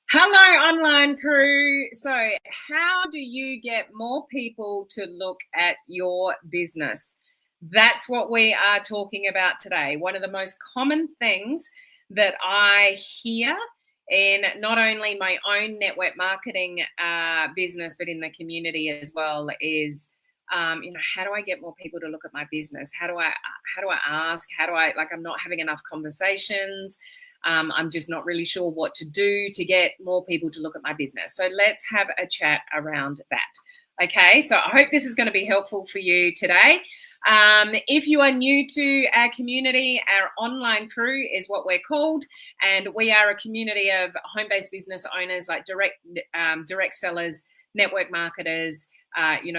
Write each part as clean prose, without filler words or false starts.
Hello, online crew. So, how do you get more people to look at your business? That's what we are talking about today. One of the most common things that I hear in not only my own network marketing business, but in the community as well is, how do I get more people to look at my business? How do I ask? I'm not having enough conversations. I'm just not really sure what to do to get more people to look at my business. So let's have a chat around that. Okay, so I hope this is going to be helpful for you today. If you are new to our community, our online crew is what we're called, and we are a community of home-based business owners, like direct sellers, network marketers.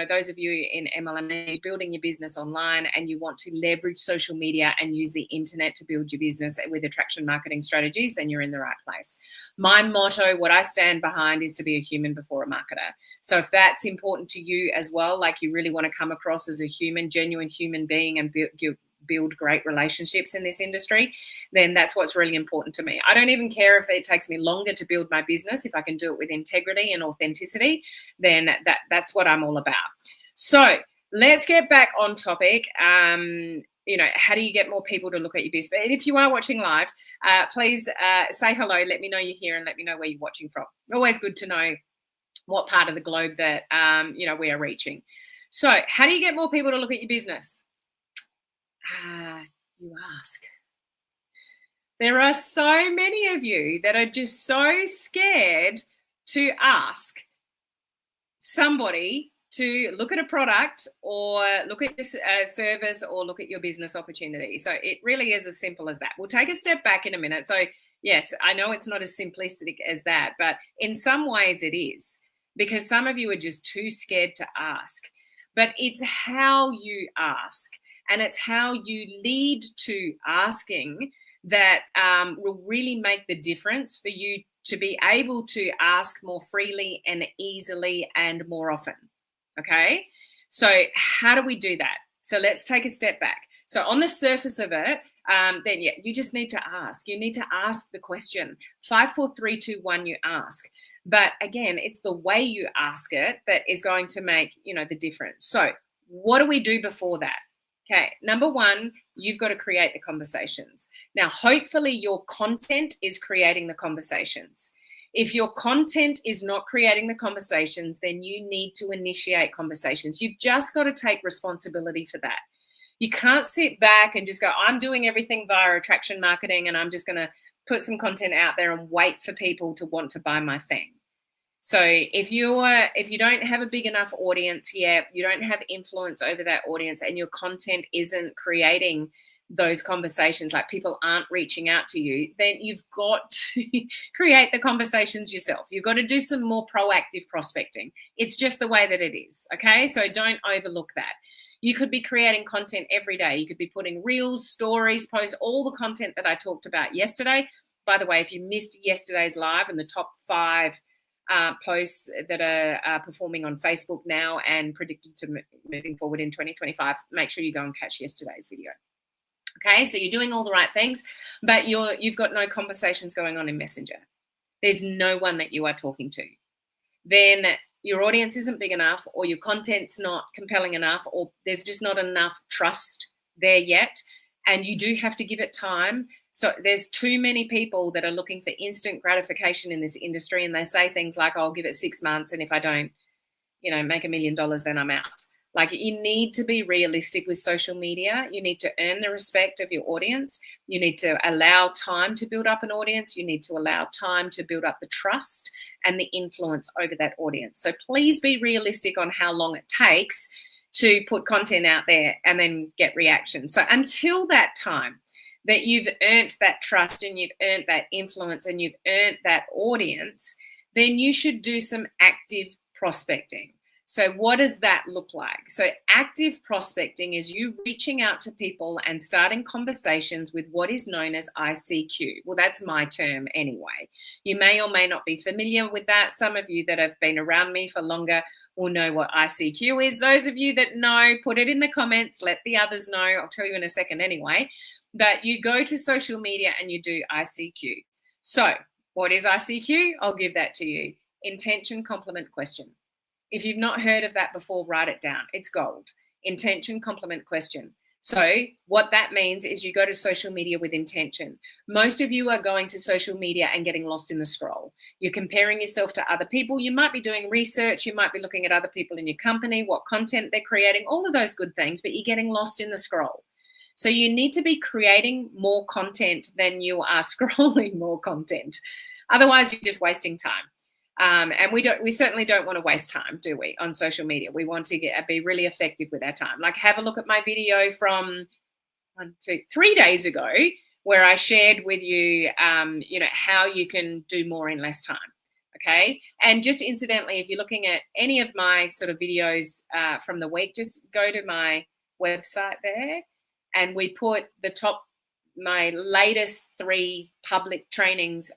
Those of you in MLM building your business online and you want to leverage social media and use the internet to build your business with attraction marketing strategies, then you're in the right place. My motto, what I stand behind, is to be a human before a marketer. So if that's important to you as well, like you really want to come across as a human, genuine human being and build great relationships in this industry, then that's what's really important to me. I don't even care if it takes me longer to build my business. If I can do it with integrity and authenticity, then that's what I'm all about. So let's get back on topic. How do you get more people to look at your business? And if you are watching live, please say hello, let me know you're here, and let me know where you're watching from. Always good to know what part of the globe that we are reaching. So how do you get more people to look at your business? You ask. There are so many of you that are just so scared to ask somebody to look at a product or look at your service or look at your business opportunity. So it really is as simple as that. We'll take a step back in a minute. So yes, I know it's not as simplistic as that, but in some ways it is, because some of you are just too scared to ask. But it's how you ask, and it's how you lead to asking that will really make the difference for you to be able to ask more freely and easily and more often. Okay, so how do we do that? So let's take a step back. So on the surface of it, then you just need to ask. You need to ask the question. 5, 4, 3, 2, 1, you ask. But again, it's the way you ask it that is going to make the difference. So what do we do before that? Okay, number one, you've got to create the conversations. Now, hopefully your content is creating the conversations. If your content is not creating the conversations, then you need to initiate conversations. You've just got to take responsibility for that. You can't sit back and just go, I'm doing everything via attraction marketing and I'm just going to put some content out there and wait for people to want to buy my thing. So if you don't have a big enough audience yet, you don't have influence over that audience, and your content isn't creating those conversations, like people aren't reaching out to you, then you've got to create the conversations yourself. You've got to do some more proactive prospecting. It's just the way that it is, okay? So don't overlook that. You could be creating content every day. You could be putting reels, stories, posts, all the content that I talked about yesterday. By the way, if you missed yesterday's live and the top 5 posts that are performing on Facebook now and predicted to moving forward in 2025, make sure you go and catch yesterday's video. Okay, so you're doing all the right things, but you've got no conversations going on in Messenger. There's no one that you are talking to. Then your audience isn't big enough, or your content's not compelling enough, or there's just not enough trust there yet, and you do have to give it time. So there's too many people that are looking for instant gratification in this industry, and they say things like, I'll give it 6 months, and if I don't, make $1 million, then I'm out. Like, you need to be realistic with social media. You need to earn the respect of your audience. You need to allow time to build up an audience. You need to allow time to build up the trust and the influence over that audience. So please be realistic on how long it takes to put content out there and then get reaction. So until that time that you've earned that trust and you've earned that influence and you've earned that audience, then you should do some active prospecting. So what does that look like? So active prospecting is you reaching out to people and starting conversations with what is known as ICQ. Well, that's my term anyway. You may or may not be familiar with that. Some of you that have been around me for longer will know what ICQ is. Those of you that know, put it in the comments, let the others know. I'll tell you in a second anyway. But you go to social media and you do ICQ. So What is ICQ? I'll give that to you. Intention, complement, question. If you've not heard of that before, write it down. It's gold. Intention, complement, question. So what that means is you go to social media with intention. Most of you are going to social media and getting lost in the scroll. You're comparing yourself to other people. You might be doing research. You might be looking at other people in your company, what content they're creating, all of those good things, but you're getting lost in the scroll. So you need to be creating more content than you are scrolling more content. Otherwise, you're just wasting time. And we certainly don't want to waste time, do we, on social media? We want to be really effective with our time. Like, have a look at my video from 3 days ago, where I shared with you, how you can do more in less time. Okay. And just incidentally, if you're looking at any of my sort of videos from the week, just go to my website there, and we put my latest 3 public trainings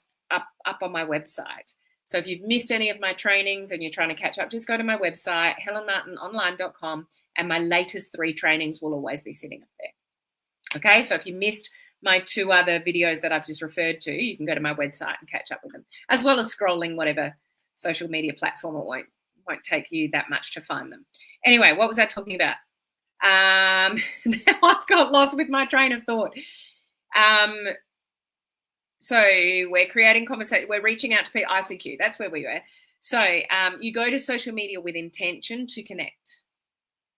up on my website. So if you've missed any of my trainings and you're trying to catch up, just go to my website, helenmartinonline.com, and my latest 3 trainings will always be sitting up there. Okay, so if you missed my 2 other videos that I've just referred to, you can go to my website and catch up with them, as well as scrolling whatever social media platform. It won't take you that much to find them. Anyway, what was I talking about? Now I've got lost with my train of thought. So we're creating conversation. We're reaching out to people. ICQ. That's where we were. So you go to social media with intention to connect.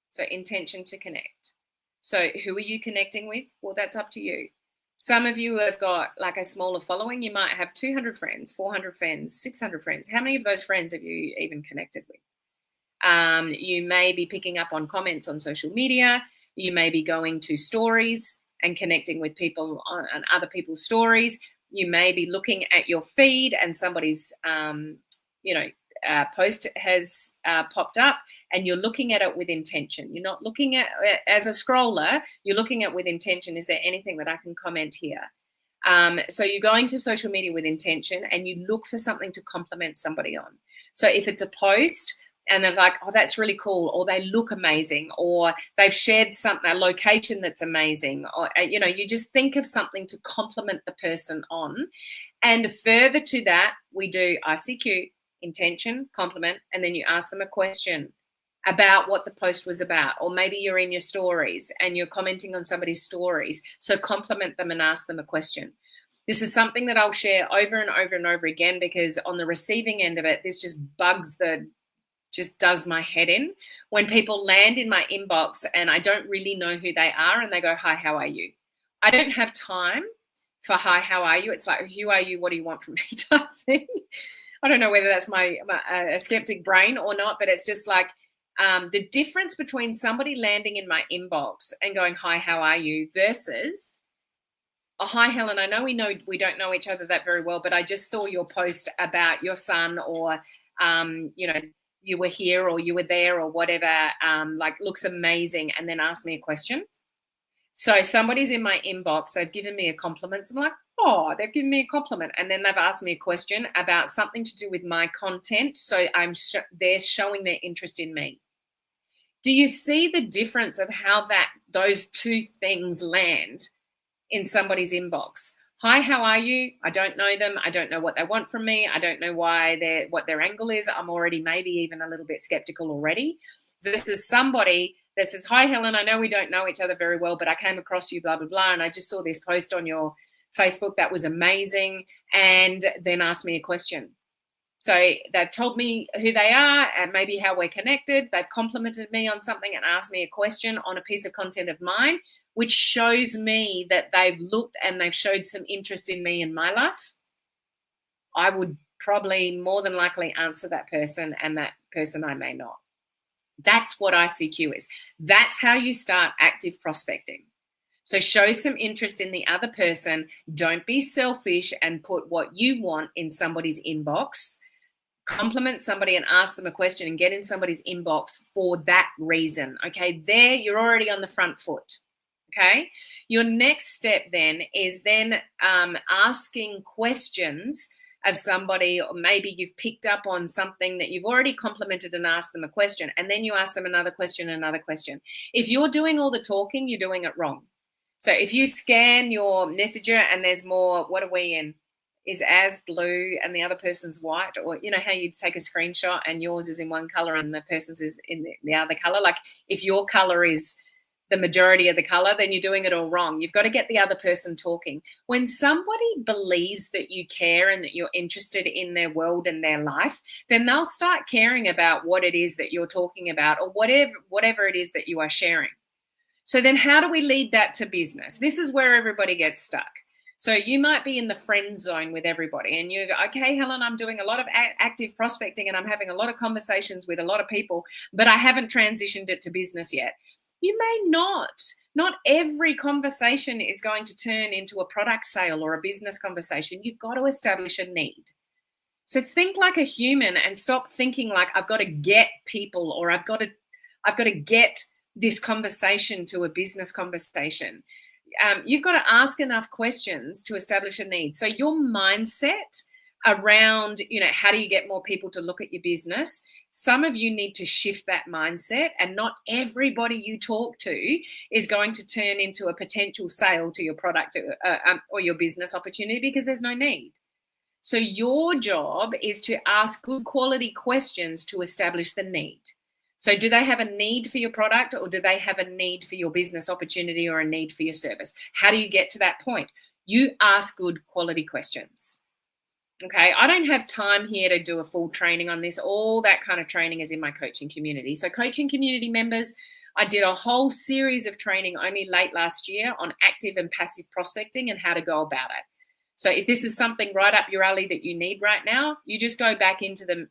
So intention to connect. So who are you connecting with? Well, that's up to you. Some of you have got like a smaller following. You might have 200 friends, 400 friends, 600 friends. How many of those friends have you even connected with? You may be picking up on comments on social media. You may be going to stories and connecting with people on other people's stories. You may be looking at your feed and somebody's, post has popped up, and you're looking at it with intention. You're not looking at it as a scroller. You're looking at it with intention. Is there anything that I can comment here? So you're going to social media with intention, and you look for something to compliment somebody on. So if it's a post and they're like, oh, that's really cool, or they look amazing, or they've shared a location that's amazing, or, you just think of something to compliment the person on. And further to that, we do ICQ, intention, compliment, and then you ask them a question about what the post was about, or maybe you're in your stories and you're commenting on somebody's stories. So compliment them and ask them a question. This is something that I'll share over and over and over again, because on the receiving end of it, this just does my head in when people land in my inbox and I don't really know who they are, and they go, hi, how are you? I don't have time for hi, how are you? It's like, who are you? What do you want from me type thing. I don't know whether that's my skeptic brain or not, but it's just like the difference between somebody landing in my inbox and going, hi, how are you, versus, oh, hi, Helen, I know we don't know each other that very well, but I just saw your post about your son, or, you were here or you were there or whatever, looks amazing, and then ask me a question. So somebody's in my inbox, they've given me a compliment. So I'm like, oh, they've given me a compliment. And then they've asked me a question about something to do with my content. So they're showing their interest in me. Do you see the difference of how those 2 things land in somebody's inbox? Hi, how are you? I don't know them. I don't know what they want from me. I don't know what their angle is. I'm already maybe even a little bit skeptical already. Versus somebody that says, hi, Helen, I know we don't know each other very well, but I came across you, blah, blah, blah, and I just saw this post on your Facebook that was amazing, and then asked me a question. So they've told me who they are and maybe how we're connected. They've complimented me on something and asked me a question on a piece of content of mine, which shows me that they've looked and they've showed some interest in me and my life. I would probably more than likely answer that person, and that person I may not. That's what ICQ is. That's how you start active prospecting. So show some interest in the other person. Don't be selfish and put what you want in somebody's inbox. Compliment somebody and ask them a question and get in somebody's inbox for that reason. Okay, there you're already on the front foot. Okay, your next step then is asking questions of somebody, or maybe you've picked up on something that you've already complimented and asked them a question, and then you ask them another question. If you're doing all the talking, you're doing it wrong. So if you scan your messenger and there's more, what are we in? is as blue and the other person's white, or you know how you'd take a screenshot and yours is in one color and the person's is in the other color. Like if your color is the majority of the color, then you're doing it all wrong. You've got to get the other person talking. When somebody believes that you care and that you're interested in their world and their life, then they'll start caring about what it is that you're talking about, or whatever it is that you are sharing. So then how do we lead that to business? This is where everybody gets stuck. So you might be in the friend zone with everybody and you go, okay, Helen, I'm doing a lot of active prospecting and I'm having a lot of conversations with a lot of people, but I haven't transitioned it to business yet. You may not. Not every conversation is going to turn into a product sale or a business conversation. You've got to establish a need. So think like a human and stop thinking like I've got to get people, or I've got to get this conversation to a business conversation. You've got to ask enough questions to establish a need. So your mindset around, how do you get more people to look at your business? Some of you need to shift that mindset, and not everybody you talk to is going to turn into a potential sale to your product or your business opportunity, because there's no need. So your job is to ask good quality questions to establish the need. So do they have a need for your product, or do they have a need for your business opportunity, or a need for your service? How do you get to that point? You ask good quality questions. Okay, I don't have time here to do a full training on this. All that kind of training is in my coaching community. So coaching community members, I did a whole series of training only late last year on active and passive prospecting and how to go about it. So if this is something right up your alley that you need right now, you just go back into the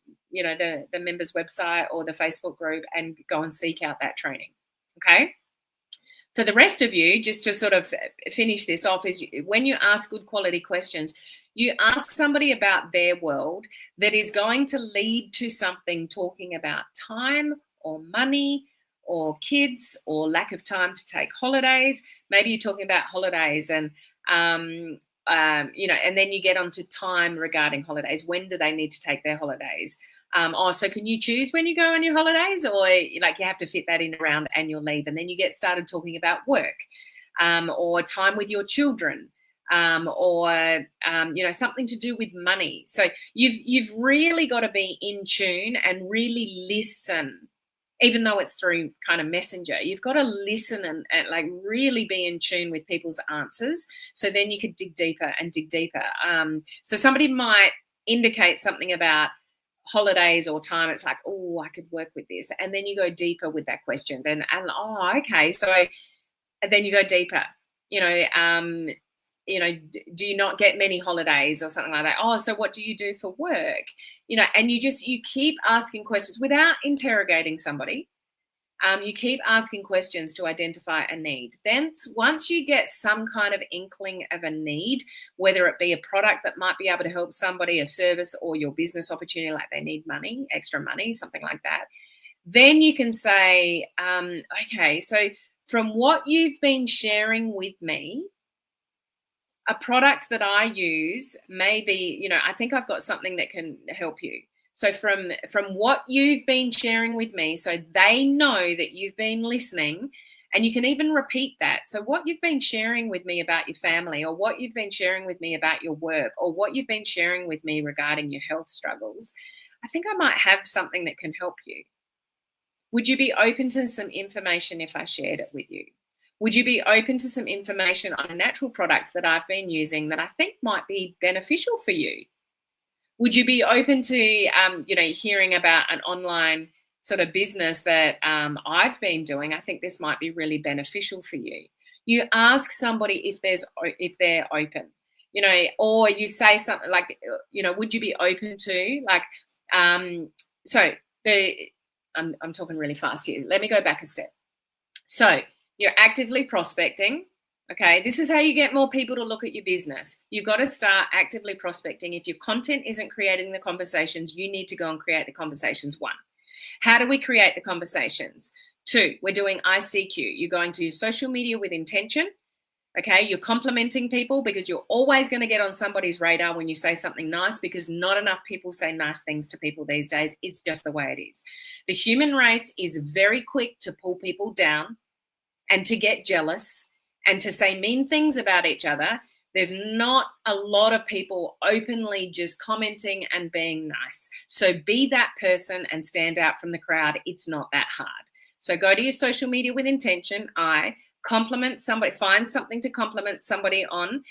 members website or the Facebook group and go and seek out that training. Okay. For the rest of you, just to sort of finish this off, is when you ask good quality questions, you ask somebody about their world that is going to lead to something talking about time or money or kids or lack of time to take holidays. Maybe you're talking about holidays and and then you get onto time regarding holidays. When do they need to take their holidays? So can you choose when you go on your holidays, or you have to fit that in around annual leave? And then you get started talking about work, or time with your children, or something to do with money. So you've really got to be in tune and really listen. Even though it's through kind of messenger, you've got to listen and really be in tune with people's answers. So then you could dig deeper and dig deeper. So somebody might indicate something about holidays or time. It's like, oh, I could work with this. And then you go deeper with that question. And okay. So then you go deeper, do you not get many holidays or something like that? Oh, so what do you do for work? And you keep asking questions without interrogating somebody. You keep asking questions to identify a need. Then once you get some kind of inkling of a need, whether it be a product that might be able to help somebody, a service, or your business opportunity, like they need money, extra money, something like that, then you can say, okay, so from what you've been sharing with me, a product that I use may be, I think I've got something that can help you. So from what you've been sharing with me, so they know that you've been listening, and you can even repeat that. So what you've been sharing with me about your family, or what you've been sharing with me about your work, or what you've been sharing with me regarding your health struggles, I think I might have something that can help you. Would you be open to some information if I shared it with you? Would you be open to some information on a natural product that I've been using that I think might be beneficial for you? Would you be open to, hearing about an online sort of business that I've been doing? I think this might be really beneficial for you. You ask somebody if they're open, or you say something like, would you be open to I'm talking really fast here. Let me go back a step. So you're actively prospecting. Okay, this is how you get more people to look at your business. You've got to start actively prospecting. If your content isn't creating the conversations, you need to go and create the conversations. 1, how do we create the conversations? 2, we're doing ICQ. You're going to social media with intention. Okay, you're complimenting people, because you're always going to get on somebody's radar when you say something nice, because not enough people say nice things to people these days. It's just the way it is. The human race is very quick to pull people down and to get jealous and to say mean things about each other, There's not a lot of people openly just commenting and being nice. So be that person and stand out from the crowd. It's not that hard. So go to your social media with intention. Compliment somebody, find something to compliment somebody on.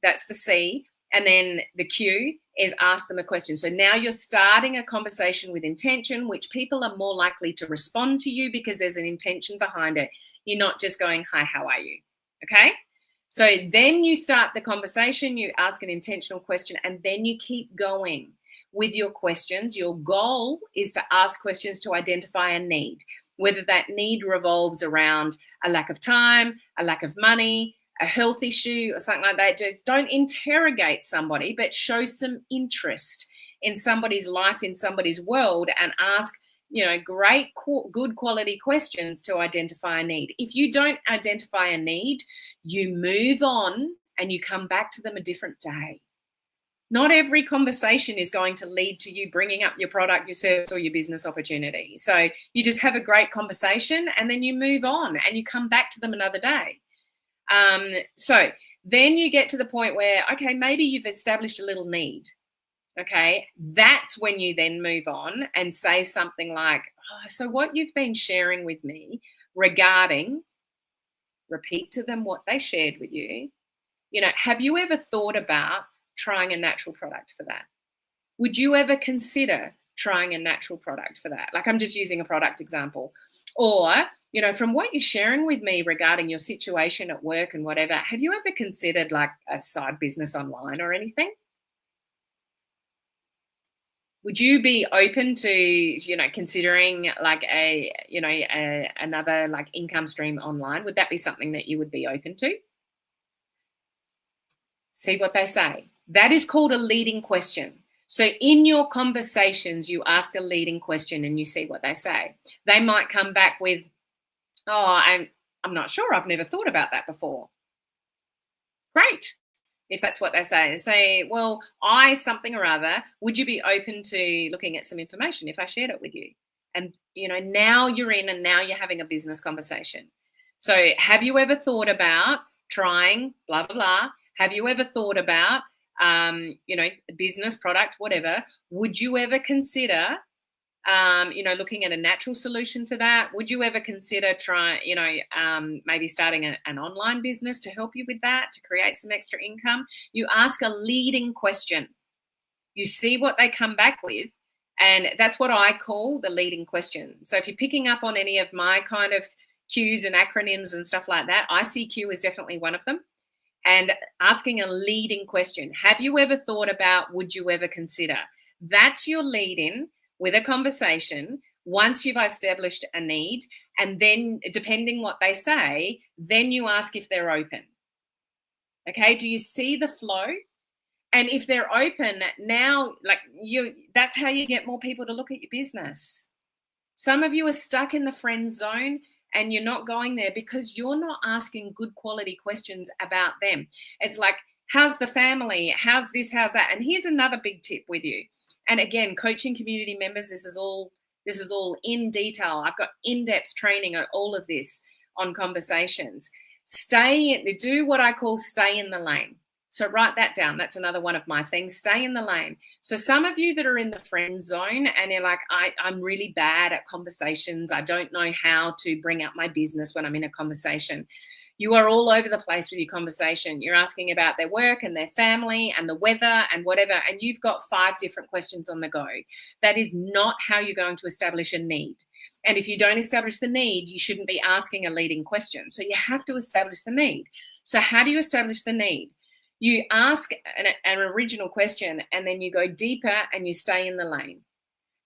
That's the C. And then the Q is ask them a question. So now you're starting a conversation with intention, which people are more likely to respond to you because there's an intention behind it. You're not just going, hi, how are you? Okay. So then you start the conversation, you ask an intentional question, and then you keep going with your questions. Your goal is to ask questions to identify a need, whether that need revolves around a lack of time, a lack of money, a health issue or something like that. Just don't interrogate somebody, but show some interest in somebody's life, in somebody's world, and ask, great, good quality questions to identify a need. If you don't identify a need, you move on and you come back to them a different day. Not every conversation is going to lead to you bringing up your product, your service, or your business opportunity. So you just have a great conversation and then you move on and you come back to them another day. So then you get to the point where, okay, maybe you've established a little need. Okay, that's when you then move on and say something like, so what you've been sharing with me regarding, repeat to them what they shared with you. Have you ever thought about trying a natural product for that? Would you ever consider trying a natural product for that? Like, I'm just using a product example. Or, from what you're sharing with me regarding your situation at work and whatever, have you ever considered like a side business online or anything? Would you be open to, considering like another like income stream online? Would that be something that you would be open to? See what they say. That is called a leading question. So in your conversations, you ask a leading question and you see what they say. They might come back with, I'm not sure. I've never thought about that before. Great. If that's what they say. They say, well, something or other, would you be open to looking at some information if I shared it with you? And, now you're in and now you're having a business conversation. So have you ever thought about trying blah, blah, blah? Have you ever thought about, business, product, whatever? Would you ever consider, looking at a natural solution for that? Would you ever consider maybe starting an online business to help you with that, to create some extra income? You ask a leading question. You see what they come back with. And that's what I call the leading question. So if you're picking up on any of my kind of Qs and acronyms and stuff like that, ICQ is definitely one of them. And asking a leading question. Have you ever thought about, would you ever consider? That's your lead in with a conversation once you've established a need. And then depending what they say, then you ask if they're open. Okay, do you see the flow? And if they're open, now that's how you get more people to look at your business. Some of you are stuck in the friend zone and you're not going there because you're not asking good quality questions about them. It's like, how's the family? How's this? How's that? And here's another big tip with you. And again, coaching community members, this is all in detail. I've got in-depth training on all of this on conversations. Do what I call stay in the lane. So write that down. That's another one of my things. Stay in the lane. So some of you that are in the friend zone and you're like, I'm really bad at conversations. I don't know how to bring up my business when I'm in a conversation. You are all over the place with your conversation. You're asking about their work and their family and the weather and whatever, and you've got 5 different questions on the go. That is not how you're going to establish a need. And if you don't establish the need, you shouldn't be asking a leading question. So you have to establish the need. So how do you establish the need? You ask an original question and then you go deeper and you stay in the lane.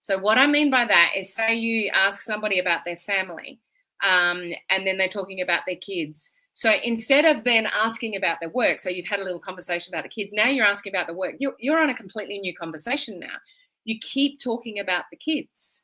So what I mean by that is, say you ask somebody about their family and then they're talking about their kids. So instead of then asking about their work, so you've had a little conversation about the kids, now you're asking about the work. You're on a completely new conversation now. You keep talking about the kids.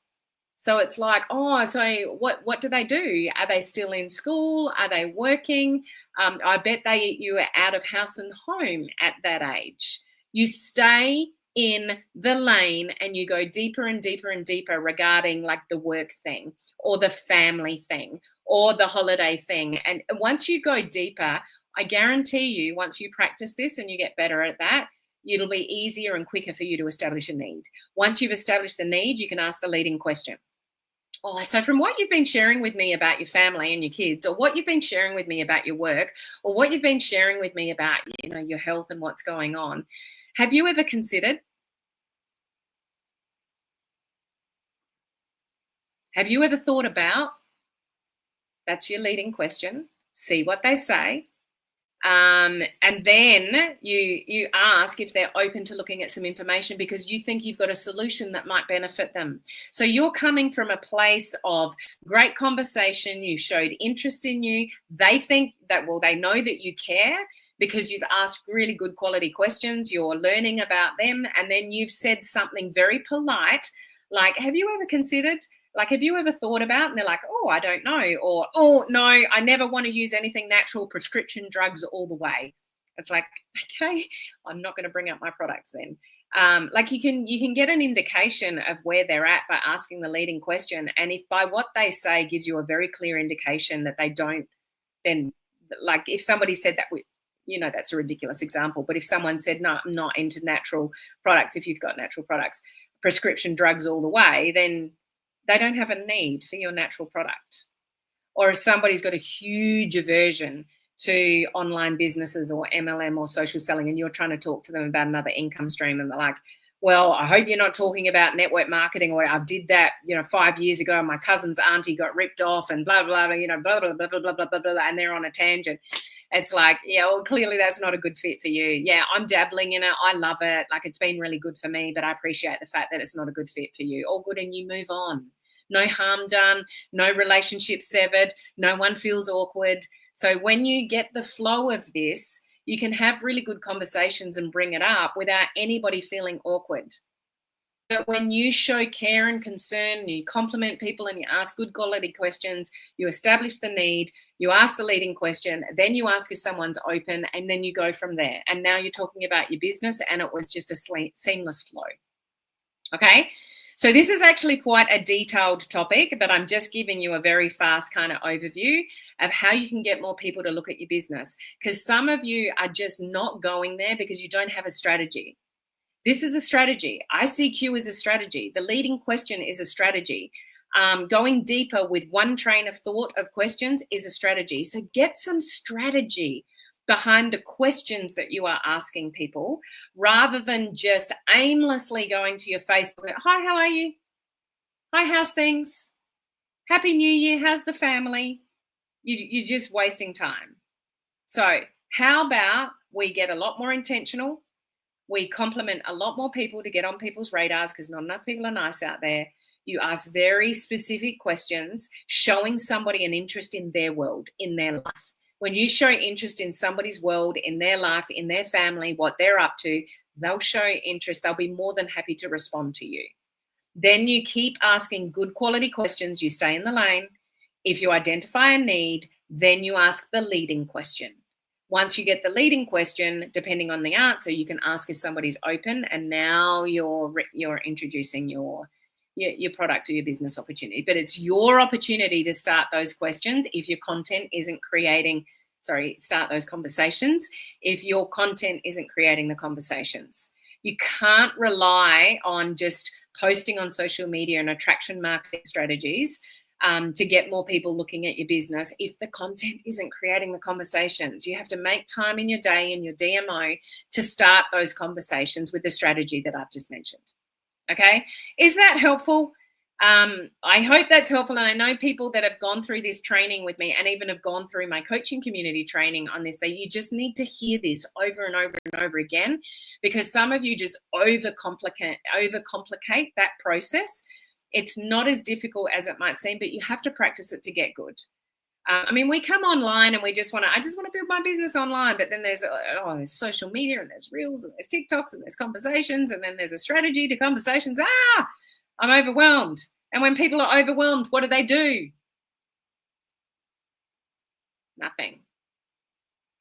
So it's like, so what do they do? Are they still in school? Are they working? I bet you are out of house and home at that age. You stay in the lane and you go deeper and deeper and deeper regarding like the work thing or the family thing or the holiday thing. And once you go deeper, I guarantee you, once you practice this and you get better at that, it'll be easier and quicker for you to establish a need. Once you've established the need, you can ask the leading question. Oh, so from what you've been sharing with me about your family and your kids, or what you've been sharing with me about your work, or what you've been sharing with me about, your health and what's going on, have you ever considered? Have you ever thought about? That's your leading question. See what they say. And then you ask if they're open to looking at some information because you think you've got a solution that might benefit them. So you're coming from a place of great conversation. You showed interest in you. They think that, they know that you care because you've asked really good quality questions. You're learning about them. And then you've said something very polite, like, have you ever considered? Like, have you ever thought about? And they're like, oh, I don't know. Or, oh, no, I never want to use anything natural, prescription drugs all the way. It's like, okay, I'm not going to bring up my products then. Like you can get an indication of where they're at by asking the leading question. And if by what they say gives you a very clear indication that they don't, then like if somebody said that, that's a ridiculous example. But if someone said, no, I'm not into natural products, if you've got natural products, prescription drugs all the way, then they don't have a need for your natural product. Or if somebody's got a huge aversion to online businesses or MLM or social selling and you're trying to talk to them about another income stream and they're like, well, I hope you're not talking about network marketing, or I did that, 5 years ago, my cousin's auntie got ripped off and blah, blah, blah, blah, blah, blah, blah, blah, blah, blah, and they're on a tangent. It's like, clearly that's not a good fit for you. Yeah, I'm dabbling in it. I love it. Like, it's been really good for me, but I appreciate the fact that it's not a good fit for you. All good, and you move on. No harm done, no relationship severed, no one feels awkward. So when you get the flow of this, you can have really good conversations and bring it up without anybody feeling awkward. But when you show care and concern, you compliment people and you ask good quality questions, you establish the need, you ask the leading question, then you ask if someone's open, and then you go from there. And now you're talking about your business, and it was just a seamless flow. Okay? So this is actually quite a detailed topic, but I'm just giving you a very fast kind of overview of how you can get more people to look at your business, because some of you are just not going there because you don't have a strategy. This is a strategy. ICQ is a strategy. The leading question is a strategy. Going deeper with one train of thought of questions is a strategy. So get some strategy behind the questions that you are asking people, rather than just aimlessly going to your Facebook. Hi, how are you? Hi, how's things? Happy New Year. How's the family? You're just wasting time. So how about we get a lot more intentional? We compliment a lot more people to get on people's radars, because not enough people are nice out there. You ask very specific questions, showing somebody an interest in their world, in their life. When you show interest in somebody's world, in their life, in their family, what they're up to, they'll show interest. They'll be more than happy to respond to you. Then you keep asking good quality questions. You stay in the lane. If you identify a need, then you ask the leading question. Once you get the leading question, depending on the answer, you can ask if somebody's open, and now you're introducing your product or your business opportunity. But it's your opportunity to start those questions if your content isn't start those conversations if your content isn't creating the conversations. You can't rely on just posting on social media and attraction marketing strategies to get more people looking at your business if the content isn't creating the conversations. You have to make time in your day, in your DMO, to start those conversations with the strategy that I've just mentioned. Okay, is that helpful? I hope that's helpful. And I know people that have gone through this training with me and even have gone through my coaching community training on this, that you just need to hear this over and over and over again, because some of you just overcomplicate that process. It's not as difficult as it might seem, but you have to practice it to get good. We come online and I just want to build my business online, but then there's social media, and there's reels, and there's TikToks, and there's conversations, and then there's a strategy to conversations. I'm overwhelmed. And when people are overwhelmed, what do? Nothing.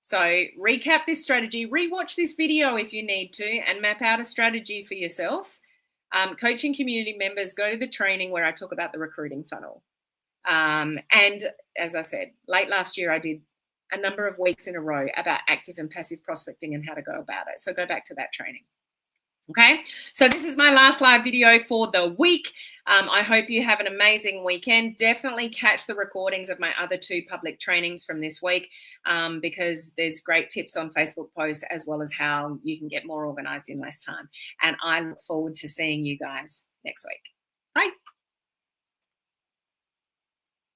So recap this strategy, rewatch this video if you need to, and map out a strategy for yourself. Coaching community members, go to the training where I talk about the recruiting funnel. And as I said, late last year, I did a number of weeks in a row about active and passive prospecting and how to go about it. So go back to that training. Okay, so this is my last live video for the week. I hope you have an amazing weekend. Definitely catch the recordings of my other 2 public trainings from this week because there's great tips on Facebook posts as well as how you can get more organized in less time. And I look forward to seeing you guys next week. Bye.